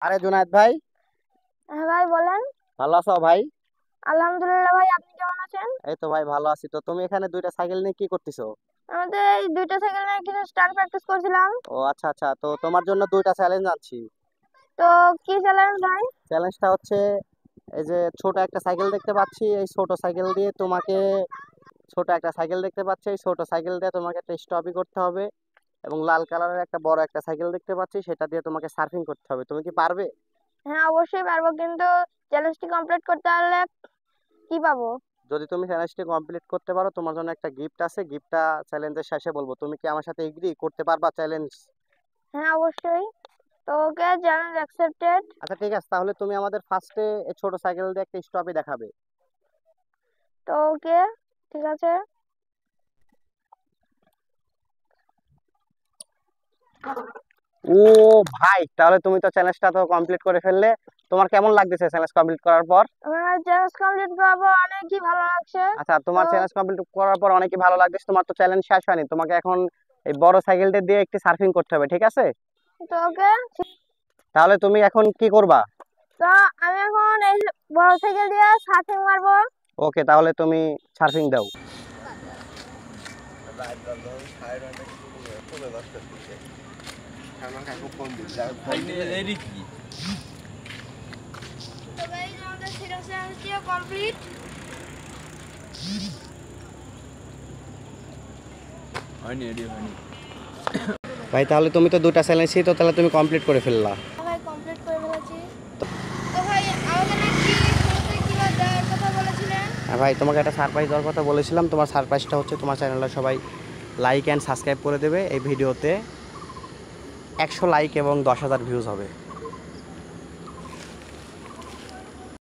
আরে জুনায়েদ ভাই, হ্যাঁ ভাই বলেন। ভালো আছো ভাই? আলহামদুলিল্লাহ ভাই, আপনি কেমন আছেন? এই তো ভাই ভালো আছি। তো তুমি এখানে দুইটা সাইকেল নিয়ে কি করতেছো? আমাদের এই দুইটা সাইকেল নিয়ে কিছু স্টান্ট প্র্যাকটিস করছিলাম। ও আচ্ছা আচ্ছা, তো তোমার জন্য দুইটা চ্যালেঞ্জ আনছি। তো কি চ্যালেঞ্জ ভাই? চ্যালেঞ্জটা হচ্ছে, এই যে ছোট একটা সাইকেল দেখতে পাচ্ছি, এই ছোট সাইকেল দিয়ে তোমাকে ছোট একটা সাইকেল দেখতে পাচ্ছি, এই ছোট সাইকেল দিয়ে তোমাকে একটা স্টপই করতে হবে। এবং লাল কালারের একটা বড় একটা সাইকেল দেখতে পাচ্ছি, সেটা দিয়ে তোমাকে সার্ফিং করতে হবে। তুমি কি পারবে? হ্যাঁ অবশ্যই পারবো, কিন্তু চ্যালেঞ্জটি কমপ্লিট করতে হলে কি পাবো? যদি তুমি চ্যালেঞ্জটি কমপ্লিট করতে পারো, তোমার জন্য একটা গিফট আছে। গিফটটা চ্যালেঞ্জের শেষে বলবো। তুমি কি আমার সাথে এগ্রি করতে পারবা চ্যালেঞ্জ? হ্যাঁ অবশ্যই। তো ওকে, চ্যালেঞ্জ অ্যাকসেপ্টেড। আচ্ছা ঠিক আছে, তাহলে তুমি আমাদের ফার্স্টে ছোট সাইকেল দিয়ে একটা স্টপই দেখাবে। তো ওকে, ঠিক আছে। ও ভাই, তাহলে তুমি তো চ্যালেঞ্জটা তো কমপ্লিট করে ফেললে। তোমার কেমন লাগতেছে চ্যালেঞ্জ কমপ্লিট করার পর? আমার চ্যালেঞ্জ কমপ্লিট করবো, অনেকই ভালো লাগছে। আচ্ছা, তো তোমার চ্যালেঞ্জ কমপ্লিট করার পর অনেকই ভালো লাগতেছে, তোমার তো চ্যালেঞ্জ শেষ হয়নি। তোমাকে এখন এই বড় সাইকেলটা দিয়ে একটু সার্ফিং করতে হবে, ঠিক আছে? তো ওকে, তাহলে তুমি এখন কি করবা? তো আমি এখন এই বড় সাইকেল দিয়ে সার্ফিং মারবো। ওকে, তাহলে তুমি সার্ফিং দাও। তো গাইস, আমাদের চ্যালেঞ্জটি কমপ্লিট। হয়নি, এডি হয়নি। ভাই তাহলে তুমি তো দুটা চ্যালেঞ্জই তো তাহলে তুমি কমপ্লিট করে ফেললা। ভাই কমপ্লিট করে ফেলেছি। তো ভাই আমাকে নাকি শুরুতে কিবা দেওয়ার কথা বলেছিলেন? হ্যাঁ ভাই, তোমাকে একটা সারপ্রাইজ দেওয়ার কথা বলেছিলাম। তোমার সারপ্রাইজটা হচ্ছে, তোমার চ্যানেলটা সবাই লাইক অ্যান্ড সাবস্ক্রাইব করে দেবে। এই ভিডিওতে 100 লাইক এবং 10,000 ভিউজ হবে।